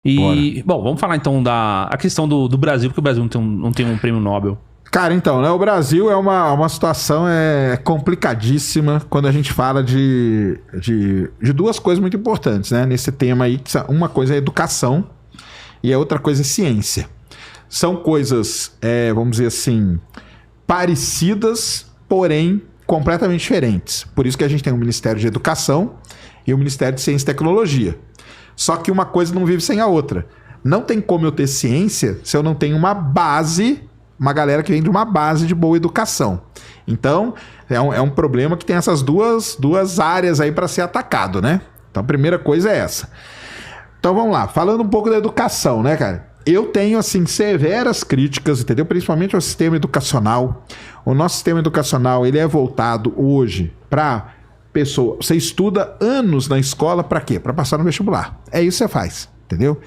Bora. E, bom, vamos falar então a questão do Brasil, porque o Brasil não tem um prêmio Nobel. Cara, então, né? O Brasil é uma situação complicadíssima quando a gente fala de duas coisas muito importantes, né? Nesse tema aí, uma coisa é educação e a outra coisa é ciência. São coisas, vamos dizer assim, parecidas, porém completamente diferentes. Por isso que a gente tem o Ministério de Educação e o Ministério de Ciência e Tecnologia. Só que uma coisa não vive sem a outra. Não tem como eu ter ciência se eu não tenho uma base, uma galera que vem de uma base de boa educação. Então, é um problema que tem essas duas áreas aí para ser atacado, né? Então, a primeira coisa é essa. Então, vamos lá. Falando um pouco da educação, né, cara? Eu tenho, assim, severas críticas, entendeu? Principalmente ao sistema educacional. O nosso sistema educacional, ele é voltado hoje para pessoa. Você estuda anos na escola para quê? Para passar no vestibular. É isso que você faz, entendeu?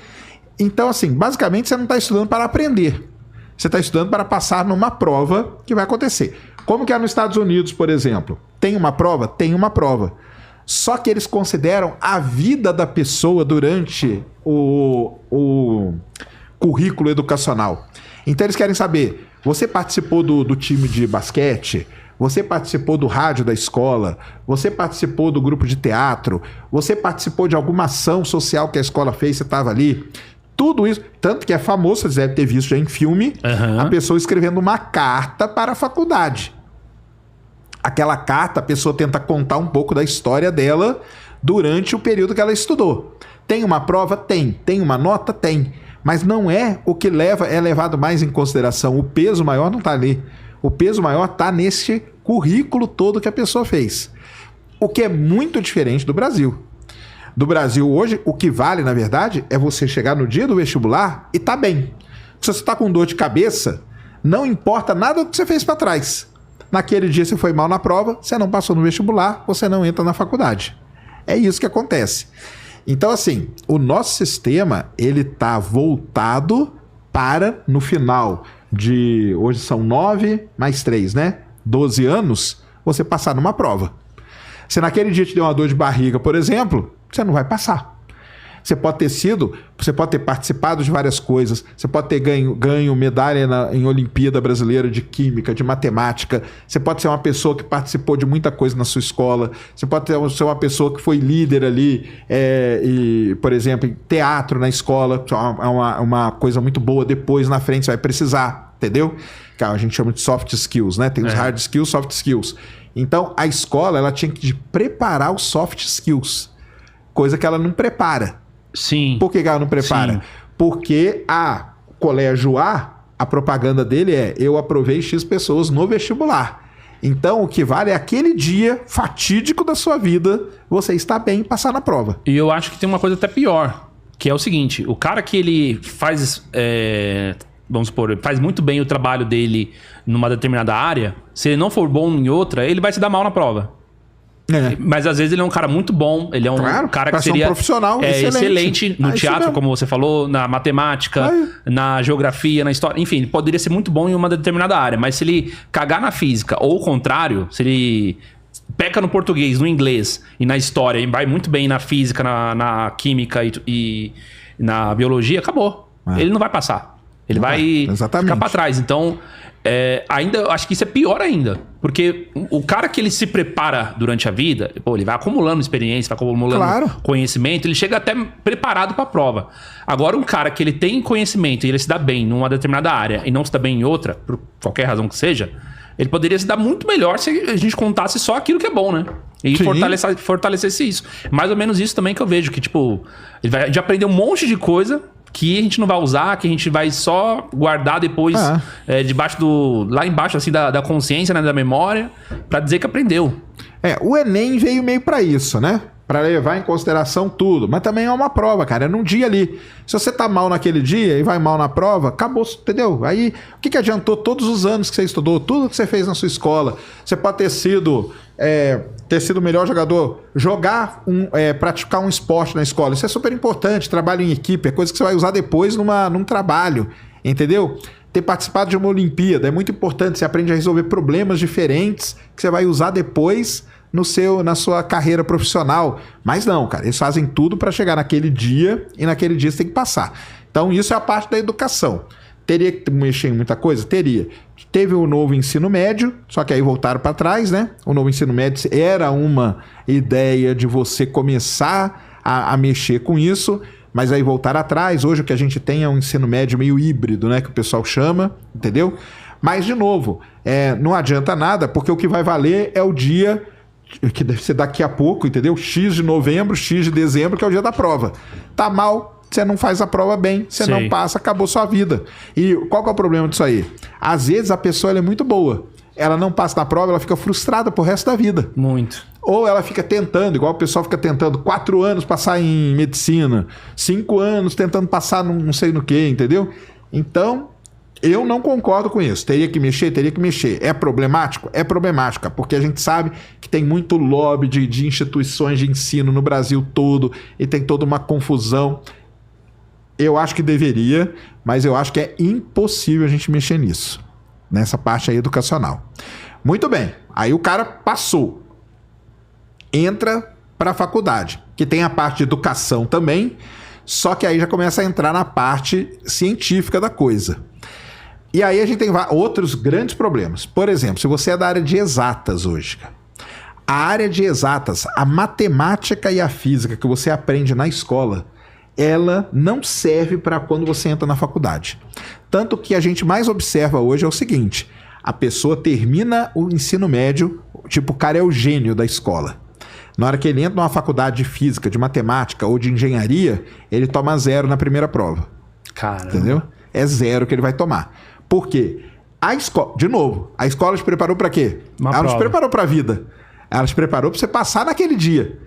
Então, assim, basicamente você não está estudando para aprender. Você está estudando para passar numa prova que vai acontecer. Como que é nos Estados Unidos, por exemplo? Tem uma prova? Tem uma prova. Só que eles consideram a vida da pessoa durante o currículo educacional. Então eles querem saber, você participou do time de basquete? Você participou do rádio da escola? Você participou do grupo de teatro? Você participou de alguma ação social que a escola fez? Você estava ali? Tudo isso, tanto que é famoso, vocês devem ter visto já em filme, a pessoa escrevendo uma carta para a faculdade. Aquela carta, a pessoa tenta contar um pouco da história dela durante o período que ela estudou. Tem uma prova? Tem. Tem uma nota? Tem. Mas não é o que é levado mais em consideração. O peso maior não está ali. O peso maior está nesse currículo todo que a pessoa fez. O que é muito diferente do Brasil. Do Brasil hoje, o que vale, na verdade, é você chegar no dia do vestibular e tá bem. Se você está com dor de cabeça, não importa nada do que você fez para trás. Naquele dia você foi mal na prova, você não passou no vestibular, você não entra na faculdade. É isso que acontece. Então, assim, o nosso sistema, ele tá voltado para, no final de... Hoje são 9 mais 3, né? 12 anos, você passar numa prova. Se naquele dia te deu uma dor de barriga, por exemplo, você não vai passar. Você pode ter participado de várias coisas, você pode ter ganho medalha em Olimpíada Brasileira de Química, de Matemática, você pode ser uma pessoa que participou de muita coisa na sua escola, você pode ser uma pessoa que foi líder ali, por exemplo, em teatro na escola, é uma coisa muito boa, depois na frente você vai precisar, entendeu? Que a gente chama de soft skills, né? Tem os hard skills, soft skills. Então, a escola, ela tinha que preparar os soft skills, coisa que ela não prepara. Sim. Por que ela não prepara? Sim. Porque a Colégio A, a propaganda dele é: eu aprovei X pessoas no vestibular. Então, o que vale é aquele dia fatídico da sua vida, você está bem em passar na prova. E eu acho que tem uma coisa até pior, que é o seguinte: o cara que ele faz, vamos supor, faz muito bem o trabalho dele numa determinada área, se ele não for bom em outra, ele vai se dar mal na prova. Mas às vezes ele é um cara muito bom, ele é um cara que seria um profissional excelente no teatro, como você falou, na matemática, na geografia, na história, enfim, ele poderia ser muito bom em uma determinada área, mas se ele cagar na física, ou o contrário, se ele peca no português, no inglês e na história, e vai muito bem na física, na química e na biologia, acabou. Ele não vai passar. Ele vai ficar pra trás. Então, ainda eu acho que isso é pior ainda. Porque o cara que ele se prepara durante a vida, ele vai acumulando experiência, vai acumulando conhecimento, ele chega até preparado para a prova. Agora, um cara que ele tem conhecimento e ele se dá bem numa determinada área e não se dá bem em outra, por qualquer razão que seja, ele poderia se dar muito melhor se a gente contasse só aquilo que é bom, né? E fortalecesse isso. Mais ou menos isso também que eu vejo, que ele vai de aprender um monte de coisa que a gente não vai usar, que a gente vai só guardar depois lá embaixo assim da consciência, né, da memória, pra dizer que aprendeu. O Enem veio meio pra isso, né? Pra levar em consideração tudo. Mas também é uma prova, cara. É num dia ali. Se você tá mal naquele dia e vai mal na prova, acabou, entendeu? Aí, o que adiantou todos os anos que você estudou, tudo que você fez na sua escola? Você pode ter sido o melhor jogador, praticar um esporte na escola. Isso é super importante. Trabalho em equipe, é coisa que você vai usar depois num trabalho, entendeu? Ter participado de uma Olimpíada é muito importante. Você aprende a resolver problemas diferentes que você vai usar depois na sua carreira profissional. Mas não, cara, eles fazem tudo para chegar naquele dia e naquele dia você tem que passar. Então isso é a parte da educação. Teria que mexer em muita coisa? Teria. Teve o novo ensino médio, só que aí voltaram para trás, né? O novo ensino médio era uma ideia de você começar a mexer com isso, mas aí voltaram atrás. Hoje o que a gente tem é um ensino médio meio híbrido, né? Que o pessoal chama, entendeu? Mas, de novo, não adianta nada, porque o que vai valer é o dia, que deve ser daqui a pouco, entendeu? X de novembro, X de dezembro, que é o dia da prova. Tá mal, você não faz a prova bem, você não passa, acabou sua vida. E qual que é o problema disso aí? Às vezes a pessoa ela é muito boa, ela não passa na prova, ela fica frustrada pro resto da vida. Muito. Ou ela fica tentando, igual o pessoal fica tentando 4 anos passar em medicina, 5 anos tentando passar não sei no que, entendeu? Então, eu não concordo com isso. Teria que mexer? Teria que mexer. É problemático? É problemático, porque a gente sabe que tem muito lobby de instituições de ensino no Brasil todo e tem toda uma confusão. Eu acho que deveria, mas eu acho que é impossível a gente mexer nisso, nessa parte aí educacional. Muito bem, aí o cara passou, entra para a faculdade, que tem a parte de educação também, só que aí já começa a entrar na parte científica da coisa. E aí a gente tem outros grandes problemas. Por exemplo, se você é da área de exatas hoje, a área de exatas, a matemática e a física que você aprende na escola, ela não serve para quando você entra na faculdade. Tanto que a gente mais observa hoje é o seguinte: a pessoa termina o ensino médio, tipo, o cara é o gênio da escola. Na hora que ele entra numa faculdade de física, de matemática ou de engenharia, ele toma 0 na primeira prova. Caramba. Entendeu? É 0 que ele vai tomar. Por quê? A escola, de novo, a escola te preparou para quê? Ela te preparou para a vida. Ela te preparou para você passar naquele dia.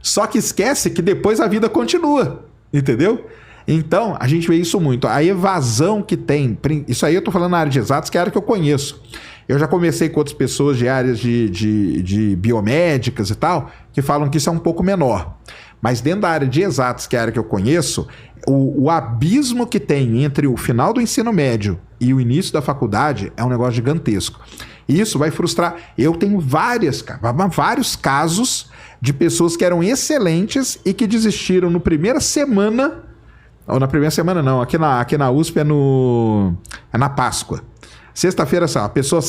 Só que esquece que depois a vida continua. Entendeu? Então, a gente vê isso muito. A evasão que tem, isso aí eu tô falando na área de exatas, que é a área que eu conheço. Eu já conversei com outras pessoas de áreas de biomédicas e tal, que falam que isso é um pouco menor. Mas dentro da área de exatas, que é a área que eu conheço, o abismo que tem entre o final do ensino médio e o início da faculdade é um negócio gigantesco. E isso vai frustrar. Eu tenho vários casos de pessoas que eram excelentes e que desistiram na primeira semana, ou na primeira semana não, aqui na USP é na Páscoa. Sexta-feira, a pessoa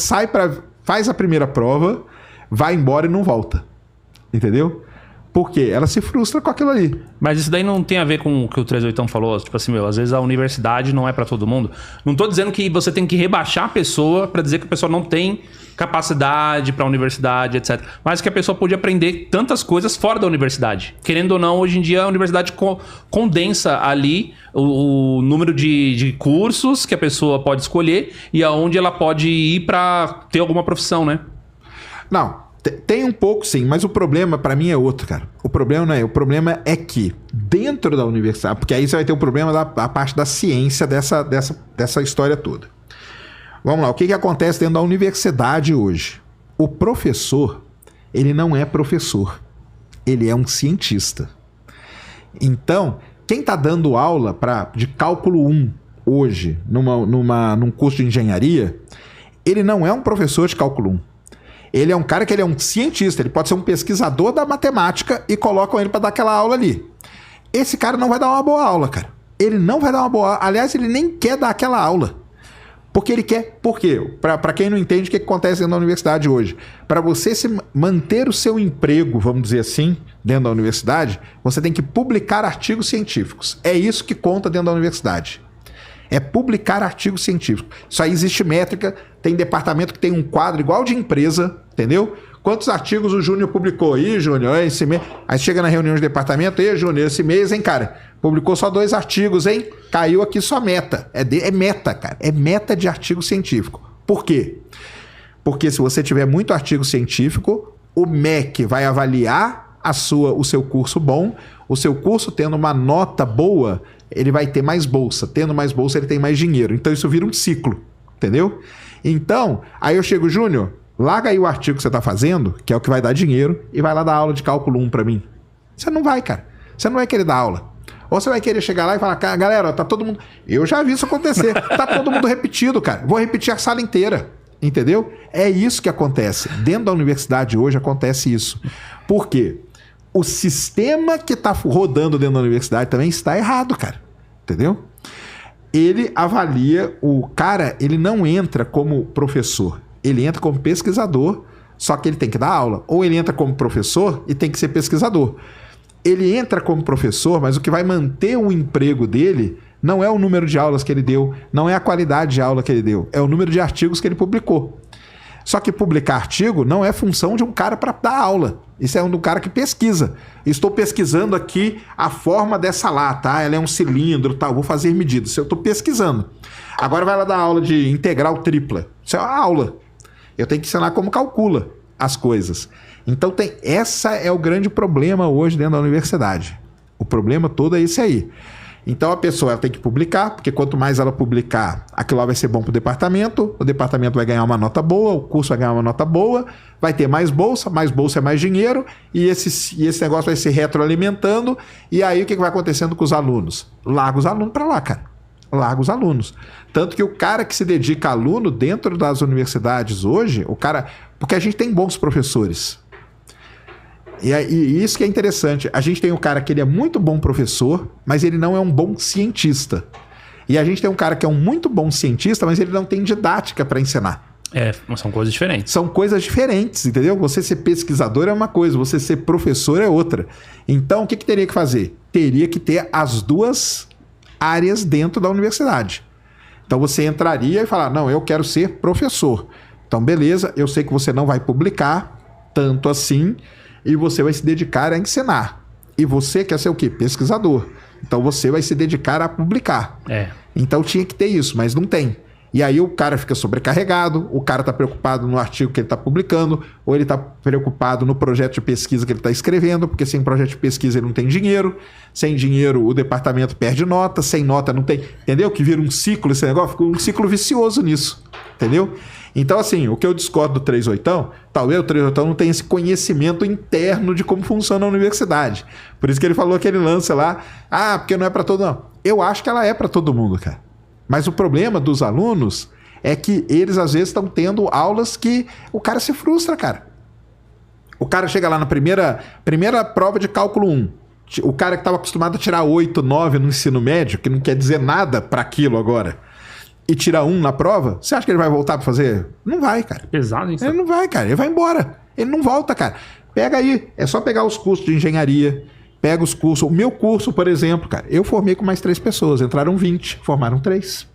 faz a primeira prova, vai embora e não volta. Entendeu? Por quê? Ela se frustra com aquilo ali. Mas isso daí não tem a ver com o que o 38 falou? Tipo assim, às vezes a universidade não é pra todo mundo. Não tô dizendo que você tem que rebaixar a pessoa pra dizer que a pessoa não tem capacidade pra universidade, etc. Mas que a pessoa pode aprender tantas coisas fora da universidade. Querendo ou não, hoje em dia a universidade condensa ali o número de cursos que a pessoa pode escolher e aonde ela pode ir pra ter alguma profissão, né? Não. Tem um pouco, sim, mas o problema para mim é outro, cara. O problema não é. O problema é que dentro da universidade, porque aí você vai ter o problema da parte da ciência dessa história toda. Vamos lá, o que acontece dentro da universidade hoje? O professor, ele não é professor. Ele é um cientista. Então, quem está dando aula de cálculo 1 hoje, num curso de engenharia, ele não é um professor de cálculo 1. Ele é um cara que ele é um cientista, ele pode ser um pesquisador da matemática e colocam ele para dar aquela aula ali. Esse cara não vai dar uma boa aula, cara. Ele não vai dar uma boa aula. Aliás, ele nem quer dar aquela aula. Porque ele quer... Por quê? Para quem não entende o que acontece dentro da universidade hoje. Para você manter o seu emprego, vamos dizer assim, dentro da universidade, você tem que publicar artigos científicos. É isso que conta dentro da universidade. É publicar artigo científico. Isso aí existe métrica, tem departamento que tem um quadro igual de empresa, entendeu? Quantos artigos o Júnior publicou? Ih, Júnior, esse mês... Aí chega na reunião de departamento, ei, Júnior, esse mês, hein, cara? Publicou só 2 artigos, hein? Caiu aqui sua meta. É meta, cara. É meta de artigo científico. Por quê? Porque se você tiver muito artigo científico, o MEC vai avaliar o seu curso bom, o seu curso tendo uma nota boa, ele vai ter mais bolsa. Tendo mais bolsa, ele tem mais dinheiro. Então, isso vira um ciclo, entendeu? Então, aí eu chego, Júnior, larga aí o artigo que você está fazendo, que é o que vai dar dinheiro, e vai lá dar aula de cálculo 1 para mim. Você não vai, cara. Você não vai querer dar aula. Ou você vai querer chegar lá e falar, galera, tá todo mundo... Eu já vi isso acontecer. Tá todo mundo repetido, cara. Vou repetir a sala inteira. Entendeu? É isso que acontece. Dentro da universidade hoje acontece isso. Por quê? O sistema que está rodando dentro da universidade também está errado, cara. Entendeu? Ele avalia, o cara, ele não entra como professor, ele entra como pesquisador, só que ele tem que dar aula. Ou ele entra como professor e tem que ser pesquisador. Ele entra como professor, mas o que vai manter o emprego dele não é o número de aulas que ele deu, não é a qualidade de aula que ele deu, é o número de artigos que ele publicou. Só que publicar artigo não é função de um cara para dar aula. Isso é um do cara que pesquisa. Estou pesquisando aqui a forma dessa lata. Ela é um cilindro, tal. Vou fazer medidas. Eu estou pesquisando. Agora vai lá dar aula de integral tripla. Isso é uma aula. Eu tenho que ensinar como calcula as coisas. Então essa é o grande problema hoje dentro da universidade. O problema todo é esse aí. Então a pessoa ela tem que publicar, porque quanto mais ela publicar, aquilo lá vai ser bom para o departamento vai ganhar uma nota boa, o curso vai ganhar uma nota boa, vai ter mais bolsa é mais dinheiro, e esse negócio vai se retroalimentando, e aí o que vai acontecendo com os alunos? Larga os alunos para lá, cara. Larga os alunos. Tanto que o cara que se dedica a aluno dentro das universidades hoje, porque a gente tem bons professores. E isso que é interessante. A gente tem um cara que ele é muito bom professor, mas ele não é um bom cientista. E a gente tem um cara que é um muito bom cientista, mas ele não tem didática para ensinar. São coisas diferentes. São coisas diferentes, entendeu? Você ser pesquisador é uma coisa, você ser professor é outra. Então, o que teria que fazer? Teria que ter as duas áreas dentro da universidade. Então, você entraria e falar, não, eu quero ser professor. Então, beleza, eu sei que você não vai publicar tanto assim, e você vai se dedicar a ensinar. E você quer ser o quê? Pesquisador. Então você vai se dedicar a publicar. Então tinha que ter isso, mas não tem. E aí o cara fica sobrecarregado, o cara está preocupado no artigo que ele está publicando, ou ele está preocupado no projeto de pesquisa que ele está escrevendo, porque sem projeto de pesquisa ele não tem dinheiro, sem dinheiro o departamento perde nota, sem nota não tem... Entendeu? Que vira um ciclo esse negócio, fica um ciclo vicioso nisso. Entendeu? Então, assim, o que eu discordo do 38ão, talvez o 38ão não tenha esse conhecimento interno de como funciona a universidade. Por isso que ele falou aquele lance lá, porque não é para todo mundo. Eu acho que ela é para todo mundo, cara. Mas o problema dos alunos é que eles, às vezes, estão tendo aulas que o cara se frustra, cara. O cara chega lá na primeira prova de cálculo 1. O cara que estava acostumado a tirar 8, 9 no ensino médio, que não quer dizer nada para aquilo agora, e tira 1 na prova, você acha que ele vai voltar para fazer? Não vai, cara. Pesado isso. Ele não vai, cara. Ele vai embora. Ele não volta, cara. Pega aí. É só pegar os cursos de engenharia. Pega os cursos. O meu curso, por exemplo, cara. Eu formei com mais 3 pessoas. Entraram 20. Formaram 3.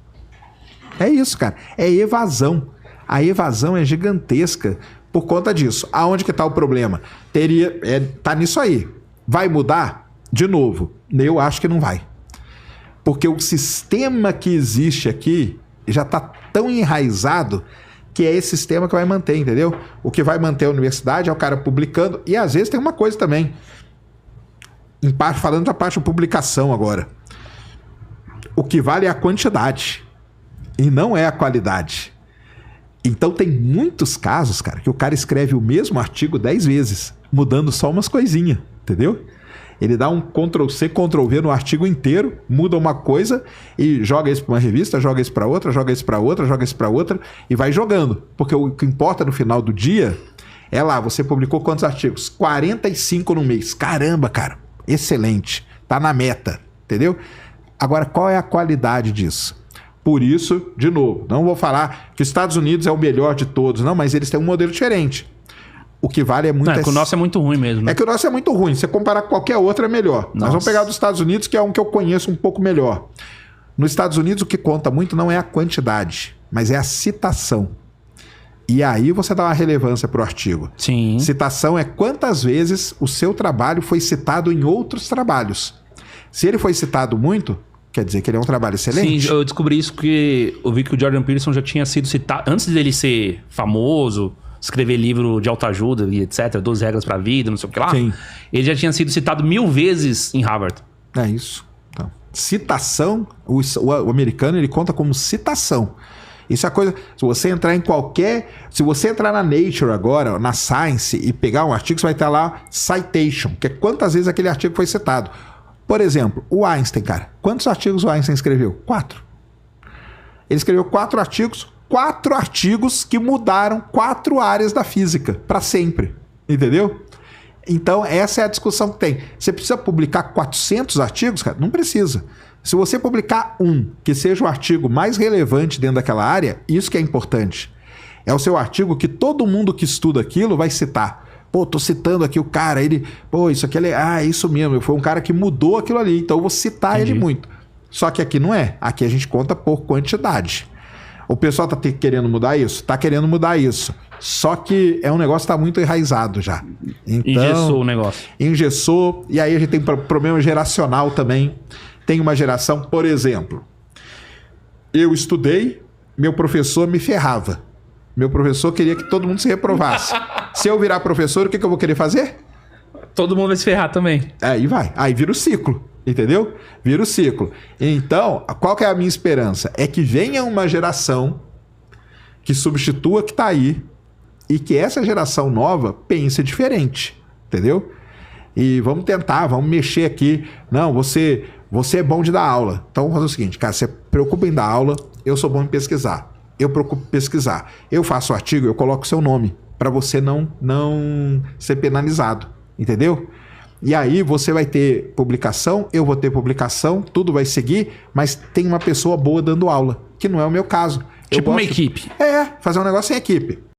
É isso, cara. É evasão. A evasão é gigantesca por conta disso. Aonde que tá o problema? Tá nisso aí. Vai mudar? De novo. Eu acho que não vai. Porque o sistema que existe aqui já está tão enraizado que é esse sistema que vai manter, entendeu? O que vai manter a universidade é o cara publicando. E às vezes tem uma coisa também, em parte, falando da parte de publicação agora. O que vale é a quantidade e não é a qualidade. Então tem muitos casos, cara, que o cara escreve o mesmo artigo 10 vezes, mudando só umas coisinhas, entendeu? Ele dá um Ctrl+C, Ctrl+V no artigo inteiro, muda uma coisa e joga isso para uma revista, joga isso para outra, joga isso para outra, joga isso para outra e vai jogando. Porque o que importa no final do dia é lá, você publicou quantos artigos? 45 no mês. Caramba, cara, excelente. Tá na meta, entendeu? Agora, qual é a qualidade disso? Por isso, de novo, não vou falar que os Estados Unidos é o melhor de todos, não, mas eles têm um modelo diferente. O que vale é muito... Não, é que o nosso é muito ruim mesmo, né? É que o nosso é muito ruim. Se você comparar com qualquer outro, é melhor. Nossa. Nós vamos pegar dos Estados Unidos, que é um que eu conheço um pouco melhor. Nos Estados Unidos, o que conta muito não é a quantidade, mas é a citação. E aí você dá uma relevância para o artigo. Sim. Citação é quantas vezes o seu trabalho foi citado em outros trabalhos. Se ele foi citado muito, quer dizer que ele é um trabalho excelente. Sim, eu descobri isso porque eu vi que o Jordan Peterson já tinha sido citado... Antes dele ser famoso... escrever livro de autoajuda e etc, 12 regras pra vida, não sei o que lá. Sim. Ele já tinha sido citado 1000 vezes em Harvard. É isso. Então, citação, o americano, ele conta como citação. Isso é a coisa... Se você entrar em qualquer... Se você entrar na Nature agora, na Science, e pegar um artigo, você vai ter lá citation, que é quantas vezes aquele artigo foi citado. Por exemplo, o Einstein, cara. Quantos artigos o Einstein escreveu? 4. Ele escreveu 4 artigos... 4 artigos que mudaram 4 áreas da física para sempre, entendeu? Então, essa é a discussão que tem. Você precisa publicar 400 artigos, cara? Não precisa. Se você publicar um que seja o artigo mais relevante dentro daquela área, isso que é importante. É o seu artigo que todo mundo que estuda aquilo vai citar. Pô, tô citando aqui o cara, ele... Pô, isso aqui é isso mesmo. Foi um cara que mudou aquilo ali, então eu vou citar ele muito. Só que aqui não é. Aqui a gente conta por quantidade. O pessoal tá querendo mudar isso? Tá querendo mudar isso. Só que é um negócio que tá muito enraizado já. Então, engessou o negócio. Engessou. E aí a gente tem problema geracional também. Tem uma geração, por exemplo, eu estudei, meu professor me ferrava. Meu professor queria que todo mundo se reprovasse. Se eu virar professor, o que eu vou querer fazer? Todo mundo vai se ferrar também. Aí vai. Aí vira o ciclo. Entendeu? Vira o ciclo. Então, qual que é a minha esperança? É que venha uma geração que substitua que tá aí e que essa geração nova pense diferente. Entendeu? E vamos tentar, vamos mexer aqui. Não, você é bom de dar aula. Então vamos fazer o seguinte, cara, você preocupa em dar aula, eu sou bom em pesquisar. Eu preocupo em pesquisar. Eu faço o artigo, eu coloco o seu nome, para você não ser penalizado. Entendeu? E aí você vai ter publicação, eu vou ter publicação, tudo vai seguir, mas tem uma pessoa boa dando aula, que não é o meu caso. Tipo uma equipe. Fazer um negócio em equipe.